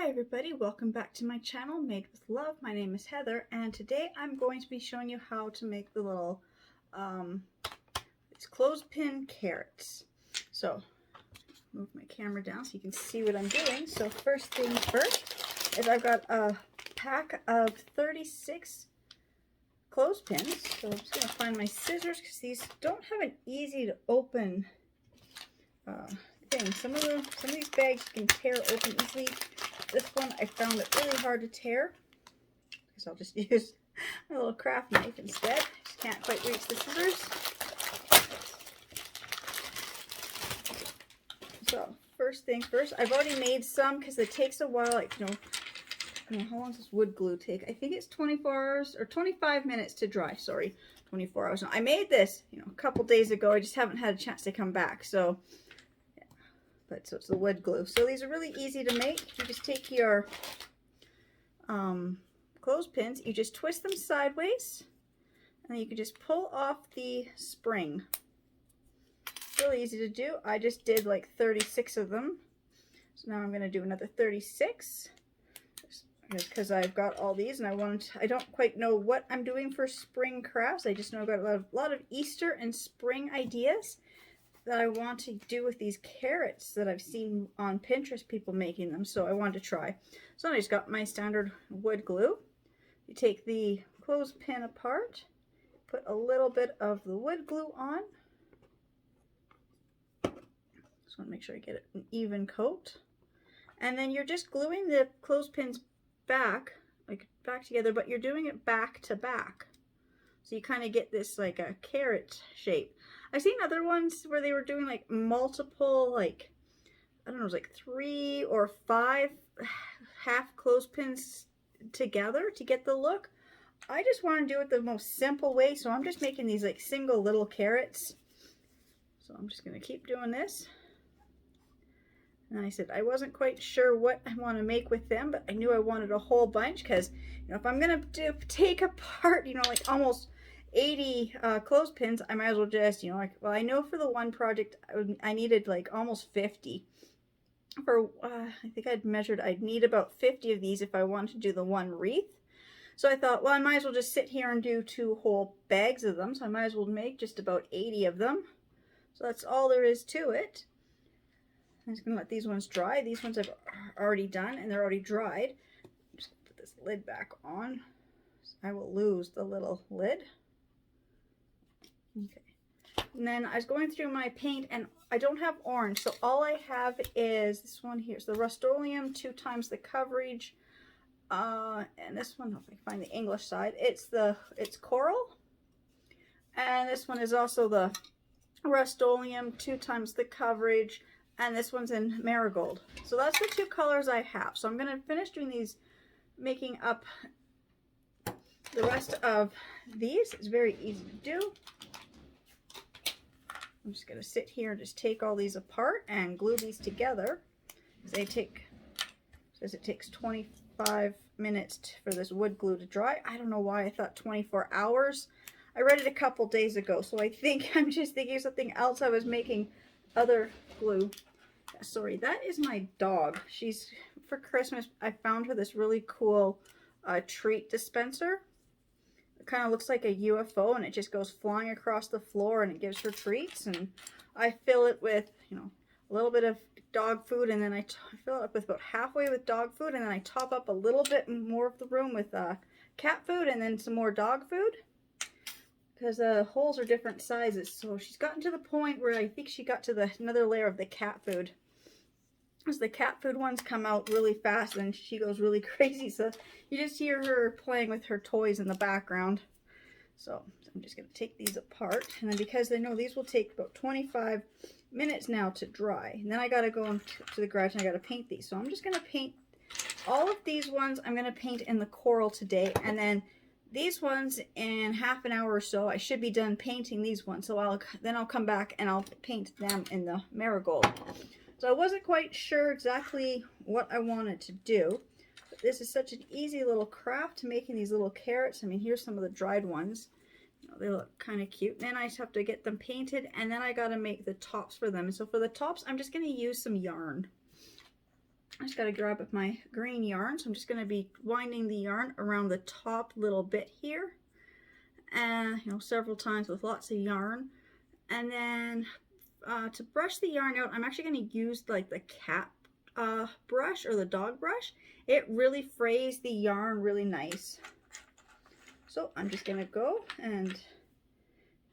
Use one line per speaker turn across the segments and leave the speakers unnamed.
Hi everybody, welcome back to my channel, Made with Love. My name is Heather, and today I'm going to be showing you how to make the little it's clothespin carrots. So, move my camera down so you can see what I'm doing. So first things first is I've got a pack of 36 clothespins. So I'm just going to find my scissors because these don't have an easy to open thing. Some of these bags you can tear open easily. This one I found it really hard to tear, so I'll just use a little craft knife instead. Just can't quite reach the scissors. So first things first, I've already made some because it takes a while. Like, you know, how long does this wood glue take? I think it's 24 hours or 25 minutes to dry. Sorry, 24 hours. Now, I made this, a couple days ago. I just haven't had a chance to come back. So. So it's the wood glue. So these are really easy to make. You just take your clothespins, you just twist them sideways, and you can just pull off the spring. Really easy to do. I just did like 36 of them. So now I'm going to do another 36 because I've got all these, and I don't quite know what I'm doing for spring crafts. I just know I've got a lot of Easter and spring ideas that I want to do with these carrots that I've seen on Pinterest, people making them, so I wanted to try. So I just got my standard wood glue. You take the clothespin apart, put a little bit of the wood glue on. Just want to make sure I get it an even coat. And then you're just gluing the clothespins back together, but you're doing it back to back. So you kind of get this like a carrot shape. I've seen other ones where they were doing like multiple, like, I don't know, it was like 3 or 5 half clothespins together to get the look. I just want to do it the most simple way, so I'm just making these like single little carrots. So I'm just going to keep doing this. And I said I wasn't quite sure what I want to make with them, but I knew I wanted a whole bunch because, if I'm going to take apart, like almost 80 clothespins, I might as well just, well, I know for the one project I needed like almost 50. For I think I'd need about 50 of these if I wanted to do the one wreath. So I thought, well, I might as well just sit here and do 2 whole bags of them. So I might as well make just about 80 of them. So that's all there is to it. I'm just gonna let these ones dry. These ones I've already done and they're already dried. I'm just gonna put this lid back on. I will lose the little lid. Okay. And then I was going through my paint and I don't have orange, so all I have is this one here. It's the Rust-Oleum 2 times the coverage. And this one, if I can find the English side, it's coral. And this one is also the Rust-Oleum 2 times the coverage. And this one's in marigold. So that's the 2 colors I have. So I'm going to finish doing these, making up the rest of these. It's very easy to do. I'm just going to sit here and just take all these apart and glue these together. It says it takes 25 minutes for this wood glue to dry. I don't know why I thought 24 hours. I read it a couple days ago, so I think I'm just thinking of something else. I was making other glue. Sorry, that is my dog. For Christmas, I found her this really cool treat dispenser. It kind of looks like a UFO, and it just goes flying across the floor, and it gives her treats. And I fill it with, a little bit of dog food, and then I fill it up with about halfway with dog food, and then I top up a little bit more of the room with cat food, and then some more dog food. Because the holes are different sizes, so she's gotten to the point where I think she got to another layer of the cat food. As the cat food ones come out really fast, and she goes really crazy, so you just hear her playing with her toys in the background. So I'm just going to take these apart, and then because I know these will take about 25 minutes now to dry, and then I got to go into the garage and I got to paint these. So I'm just going to paint all of these ones. I'm going to paint in the coral today, and then these ones in half an hour or so I should be done painting these ones. So I'll come back and I'll paint them in the marigold. So I wasn't quite sure exactly what I wanted to do, but this is such an easy little craft to making these little carrots. I mean, here's some of the dried ones. They look kind of cute. And then I just have to get them painted, and then I got to make the tops for them. And so for the tops, I'm just going to use some yarn. I just got to grab up my green yarn. So I'm just going to be winding the yarn around the top little bit here. And, you know, several times with lots of yarn. And then to brush the yarn out, I'm actually going to use like the cat brush or the dog brush. It really frays the yarn really nice. So I'm just going to go and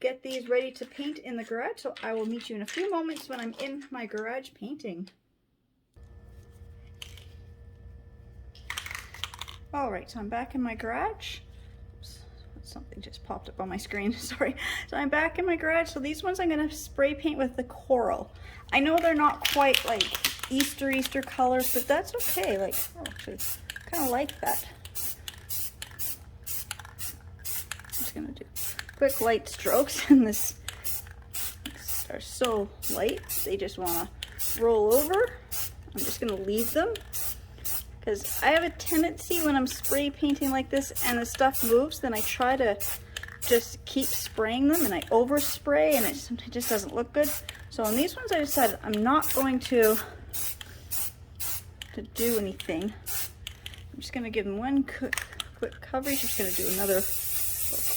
get these ready to paint in the garage. So I will meet you in a few moments when I'm in my garage painting. Alright, so I'm back in my garage. Oops, something just popped up on my screen, sorry. So I'm back in my garage. So these ones I'm going to spray paint with the coral. I know they're not quite like Easter colors, but that's okay. Like, oh, I kind of like that. I'm just going to do quick light strokes, and these are so light, they just want to roll over. I'm just going to leave them. Because I have a tendency when I'm spray painting like this and the stuff moves, then I try to just keep spraying them and I overspray and it just doesn't look good. So on these ones I decided I'm not going to do anything. I'm just going to give them one quick coverage. I'm just going to do another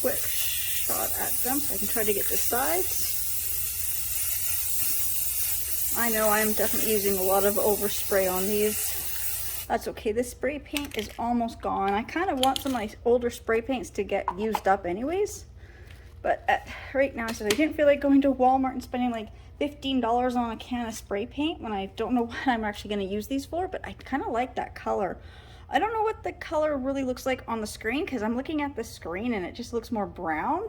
quick shot at them so I can try to get the sides. I know I'm definitely using a lot of overspray on these. That's okay, this spray paint is almost gone. I kind of want some of my older spray paints to get used up anyways. But right now I said I didn't feel like going to Walmart and spending like $15 on a can of spray paint when I don't know what I'm actually going to use these for, but I kind of like that color. I don't know what the color really looks like on the screen because I'm looking at the screen and it just looks more brown.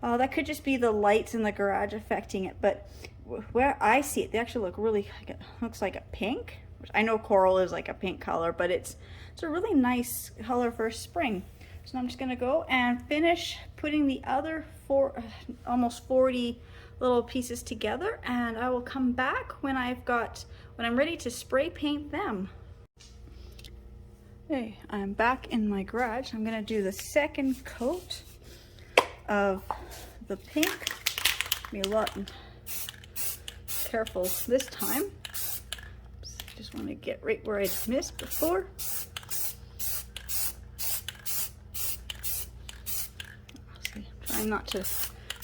That could just be the lights in the garage affecting it, but where I see it, they actually look really, it looks like a pink. I know coral is like a pink color, but it's a really nice color for spring. So I'm just going to go and finish putting the other almost 40 little pieces together, and I will come back when I'm ready to spray paint them. Okay, I'm back in my garage. I'm going to do the second coat of the pink. Be a lot careful this time. Just want to get right where I missed before. See, trying not to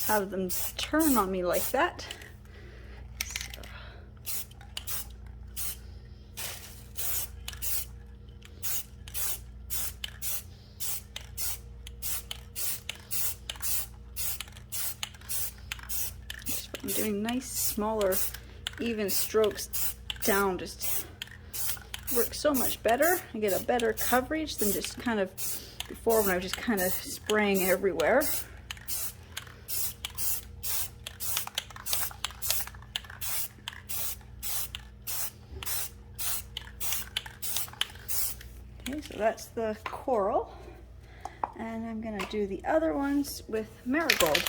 have them turn on me like that. I'm doing nice, smaller, even strokes down, just works so much better. I get a better coverage than just kind of before when I was just kind of spraying everywhere. Okay, so that's the coral, and I'm gonna do the other ones with marigold.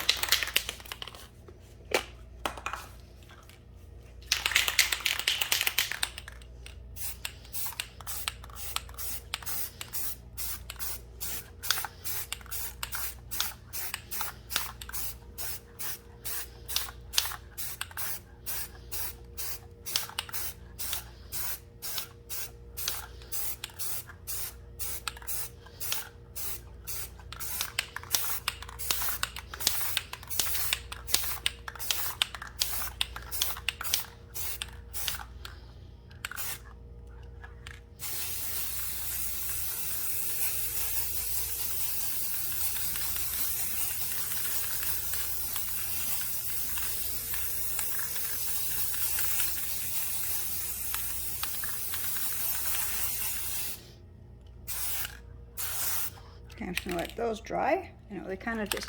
Okay, I'm just gonna let those dry. You know, they kind of just,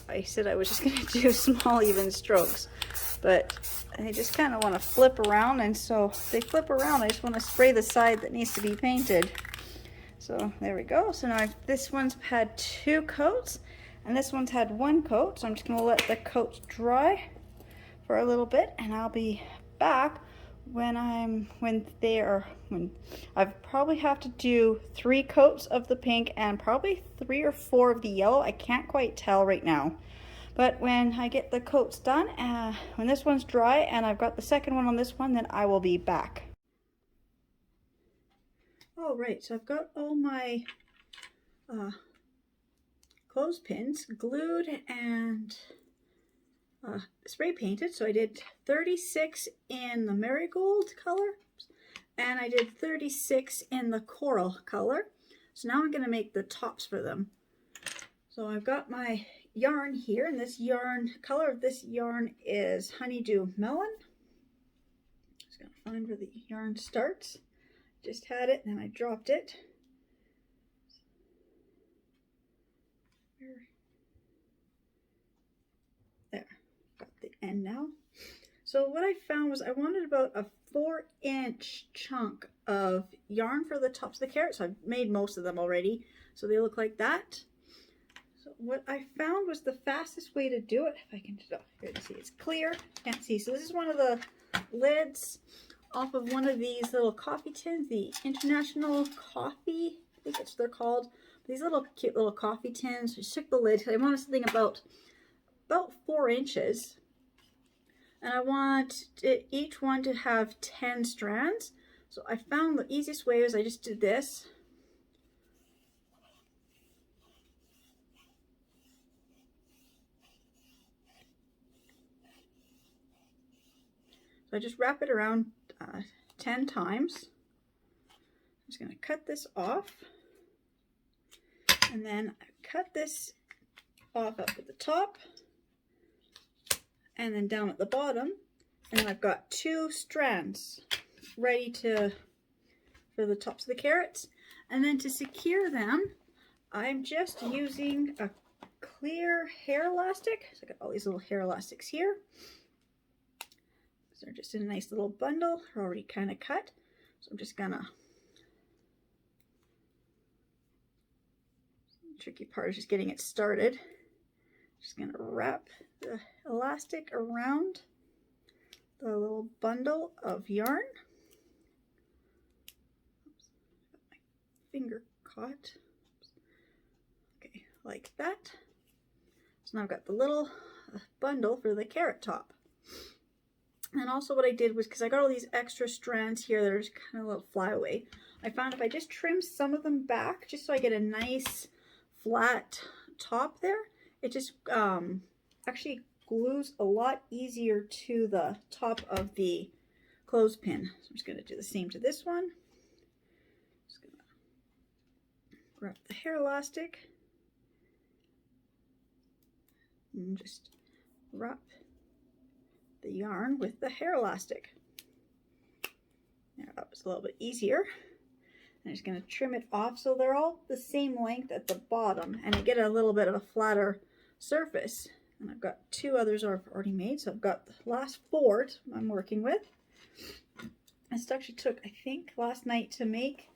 I said I was just gonna do small even strokes, but they just kind of want to flip around, and so if they flip around, I just want to spray the side that needs to be painted. So there we go. So now this one's had 2 coats and this one's had 1 coat, so I'm just gonna let the coats dry for a little bit, and I'll be back when I probably have to do 3 coats of the pink and probably 3 or 4 of the yellow. I can't quite tell right now, But when I get the coats done, when this one's dry and I've got the second one on this one, then I will be back. All right, so I've got all my clothespins glued and spray painted. So I did 36 in the marigold color and I did 36 in the coral color. So now I'm going to make the tops for them. So I've got my yarn here, and this yarn, color of this yarn is Honeydew Melon. Just going to find where the yarn starts. Just had it and then I dropped it. There, got the end now. So what I found was I wanted about a 4-inch chunk of yarn for the tops of the carrot. So I've made most of them already, so they look like that. So what I found was the fastest way to do it, if I can just, oh, here you see, it's clear, can't see. So this is one of the lids off of one of these little coffee tins, the International Coffee, I think that's what they're called. These little cute little coffee tins. Just took the lid. I wanted something about 4 inches. And I want each one to have 10 strands. So I found the easiest way is I just did this. So I just wrap it around 10 times. I'm just going to cut this off. And then I cut this off up at the top. And then down at the bottom, and then I've got 2 strands ready for the tops of the carrots. And then to secure them, I'm just using a clear hair elastic. So I got all these little hair elastics here. So they're just in a nice little bundle, they're already kind of cut. So I'm just gonna, the tricky part is just getting it started. Just gonna wrap the elastic around the little bundle of yarn. Oops, got my finger caught. Okay, like that. So now I've got the little bundle for the carrot top. And also what I did was, because I got all these extra strands here that are just kind of a little flyaway, I found if I just trim some of them back, just so I get a nice flat top there, it just actually glues a lot easier to the top of the clothespin. So I'm just going to do the same to this one. Just going to grab the hair elastic and just wrap the yarn with the hair elastic. There, that was a little bit easier. I'm just going to trim it off so they're all the same length at the bottom and I get a little bit of a flatter surface. And I've got 2 others I've already made, so I've got the last 4 I'm working with. This actually took, I think, last night to make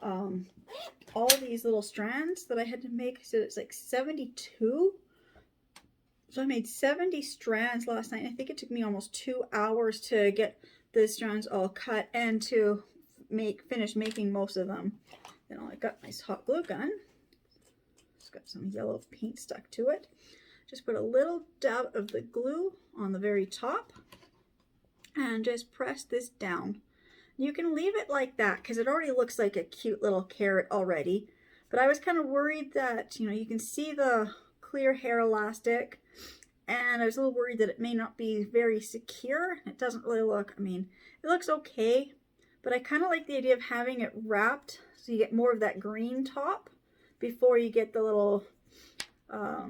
all these little strands that I had to make. I said it's like 72. So I made 70 strands last night. I think it took me almost 2 hours to get the strands all cut and to finish making most of them. Then I got my hot glue gun. It's got some yellow paint stuck to it. Just put a little dab of the glue on the very top and just press this down. You can leave it like that because it already looks like a cute little carrot already. But I was kind of worried that, you know, you can see the clear hair elastic and I was a little worried that it may not be very secure. It doesn't really look, I mean, it looks okay, but I kind of like the idea of having it wrapped so you get more of that green top before you get the little, I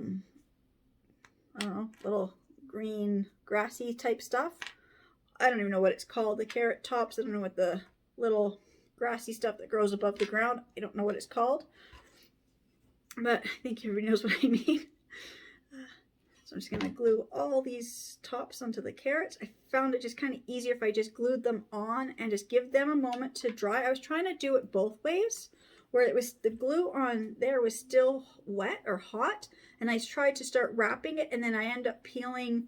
don't know, little green grassy type stuff. I don't even know what it's called, the carrot tops. I don't know what the little grassy stuff that grows above the ground, I don't know what it's called. But I think everybody knows what I mean. So I'm just going to glue all these tops onto the carrots. I found it just kind of easier if I just glued them on and just give them a moment to dry. I was trying to do it both ways, where it was the glue on there was still wet or hot, and I tried to start wrapping it, and then I end up peeling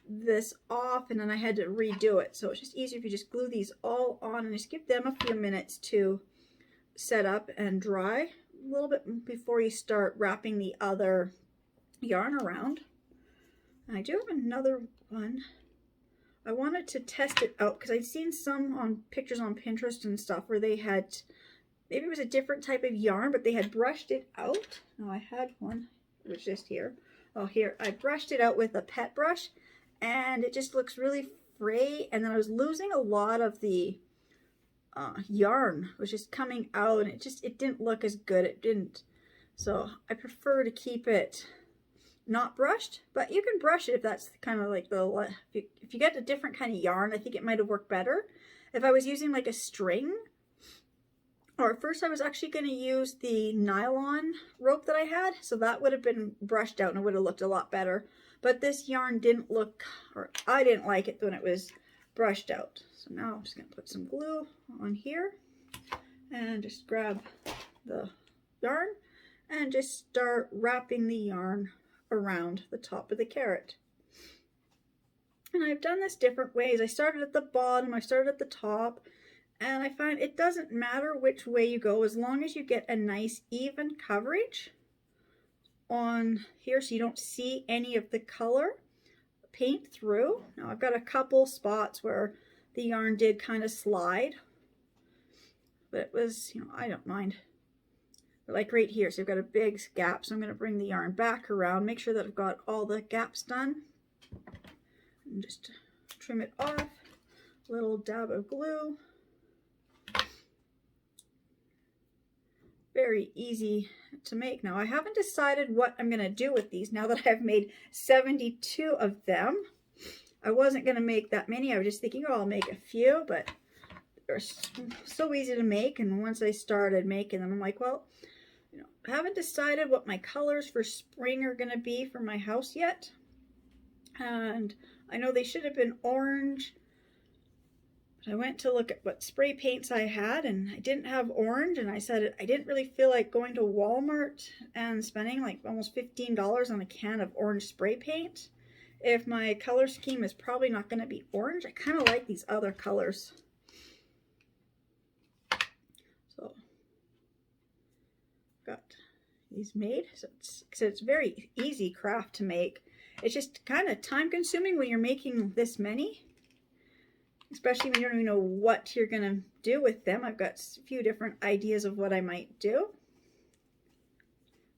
this off, and then I had to redo it. So it's just easier if you just glue these all on and just give them a few minutes to set up and dry a little bit before you start wrapping the other yarn around. I do have another one. I wanted to test it out because I'd seen some on pictures on Pinterest and stuff where they had, maybe it was a different type of yarn, but they had brushed it out. Oh, I had one. It was just here. Oh, here. I brushed it out with a pet brush and it just looks really fray. And then I was losing a lot of the yarn. It was just coming out and it didn't look as good. It didn't. So I prefer to keep it not brushed, but you can brush it if that's kind of like the, if you get a different kind of yarn, I think it might have worked better. If I was using like a string, or at first I was actually going to use the nylon rope that I had, so that would have been brushed out and it would have looked a lot better. But this yarn didn't look, or I didn't like it when it was brushed out. So now I'm just going to put some glue on here and just grab the yarn and just start wrapping the yarn around the top of the carrot. And I've done this different ways. I started at the bottom, I started at the top, and I find it doesn't matter which way you go as long as you get a nice even coverage on here so you don't see any of the color paint through. Now I've got a couple spots where the yarn did kind of slide, but it was, you know, I don't mind. But like right here, so I've got a big gap, so I'm going to bring the yarn back around, make sure that I've got all the gaps done, and just trim it off. A little dab of glue. Very easy to make. Now I haven't decided what I'm going to do with these now that I've made 72 of them. I wasn't going to make that many. I was just thinking, oh, I'll make a few, but they're so easy to make. And once I started making them, I'm like, well, you know, I haven't decided what my colors for spring are going to be for my house yet. And I know they should have been orange. I went to look at what spray paints I had and I didn't have orange, and I said I didn't really feel like going to Walmart and spending like almost $15 on a can of orange spray paint if my color scheme is probably not going to be orange. I kind of like these other colors. So got these made. So it's very easy craft to make. It's just kind of time consuming when you're making this many. Especially when you don't even know what you're going to do with them. I've got a few different ideas of what I might do.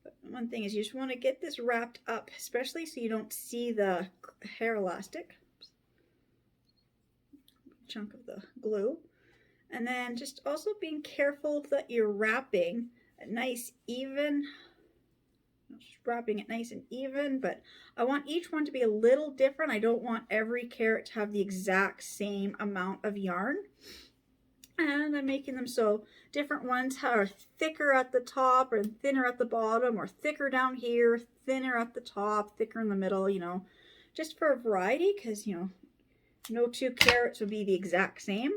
But one thing is you just want to get this wrapped up, especially so you don't see the hair elastic. Oops. Chunk of the glue. And then just also being careful that you're wrapping a nice even, just wrapping it nice and even, but I want each one to be a little different. I don't want every carrot to have the exact same amount of yarn. And I'm making them so different ones are thicker at the top or thinner at the bottom, or thicker down here, thinner at the top, thicker in the middle, you know, just for a variety, because, you know, no two carrots would be the exact same.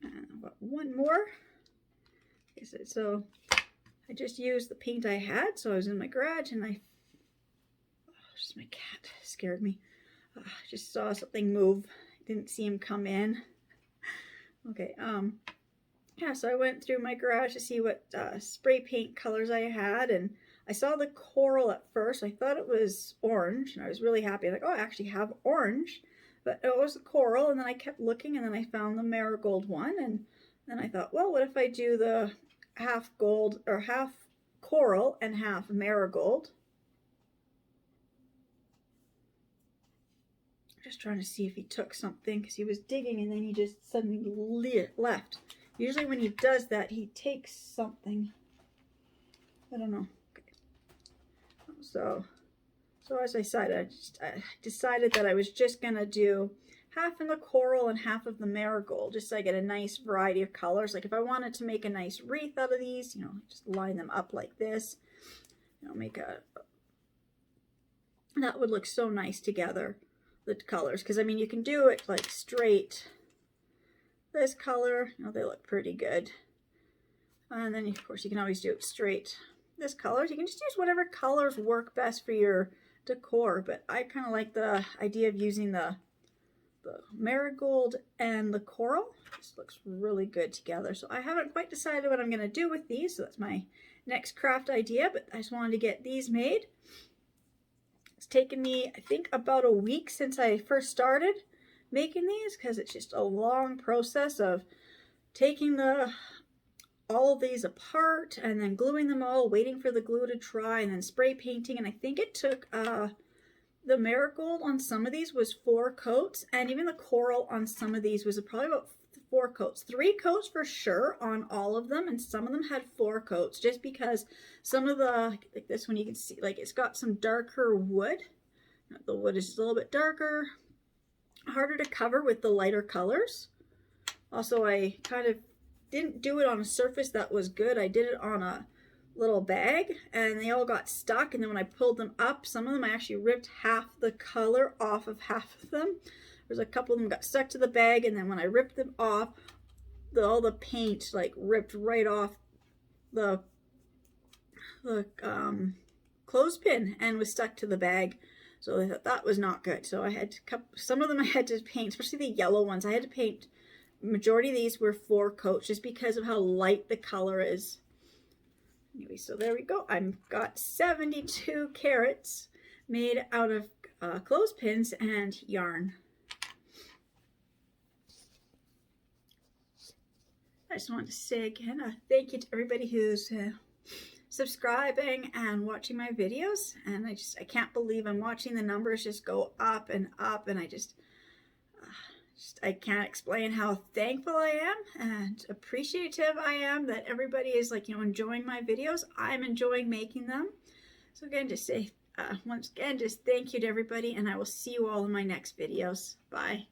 And I've got one more. So I just used the paint I had. So I was in my garage and just my cat scared me. I just saw something move. Didn't see him come in. Okay. Yeah, so I went through my garage to see what spray paint colors I had, and I saw the coral at first. I thought it was orange, and I was really happy. Like, oh, I actually have orange, but it was the coral. And then I kept looking, and then I found the marigold one, and then I thought, well, what if I do the half gold or half coral and half marigold? Just trying to see if he took something, because he was digging and then he just suddenly left. Usually when he does that, he takes something. I don't know. Okay. So as I said, I decided that I was just gonna do half in the coral and half of the marigold, just so I get a nice variety of colors. Like if I wanted to make a nice wreath out of these, you know, just line them up like this, you know, that would look so nice together, the colors. Because I mean, you can do it like straight this color, you know, they look pretty good. And then of course you can always do it straight this color. You can just use whatever colors work best for your decor, but I kind of like the idea of using the marigold and the coral. This looks really good together. So I haven't quite decided what I'm going to do with these. So that's my next craft idea, but I just wanted to get these made. It's taken me, I think, about a week since I first started making these, because it's just a long process of taking all of these apart and then gluing them all, waiting for the glue to dry, and then spray painting. And I think it took the marigold on some of these was 4 coats, and even the coral on some of these was probably about 4 coats. 3 coats for sure on all of them, and some of them had 4 coats, just because some of the, like this one, you can see like it's got some darker wood. The wood is just a little bit darker, harder to cover with the lighter colors. Also, I kind of didn't do it on a surface that was good. I did it on a little bag, and they all got stuck, and then when I pulled them up, some of them I actually ripped half the color off of half of them. There's a couple of them got stuck to the bag, and then when I ripped them off, all the paint like ripped right off the clothespin and was stuck to the bag. So I thought that was not good. So I had to, some of them I had to paint, especially the yellow ones. I had to paint, majority of these were 4 coats just because of how light the color is. Anyway, so there we go. I've got 72 carrots made out of clothespins and yarn. I just want to say again, thank you to everybody who's subscribing and watching my videos. And I can't believe I'm watching the numbers just go up and up, and I can't explain how thankful I am and appreciative I am that everybody is like, you know, enjoying my videos. I'm enjoying making them. So again, just say, once again, just thank you to everybody, and I will see you all in my next videos. Bye.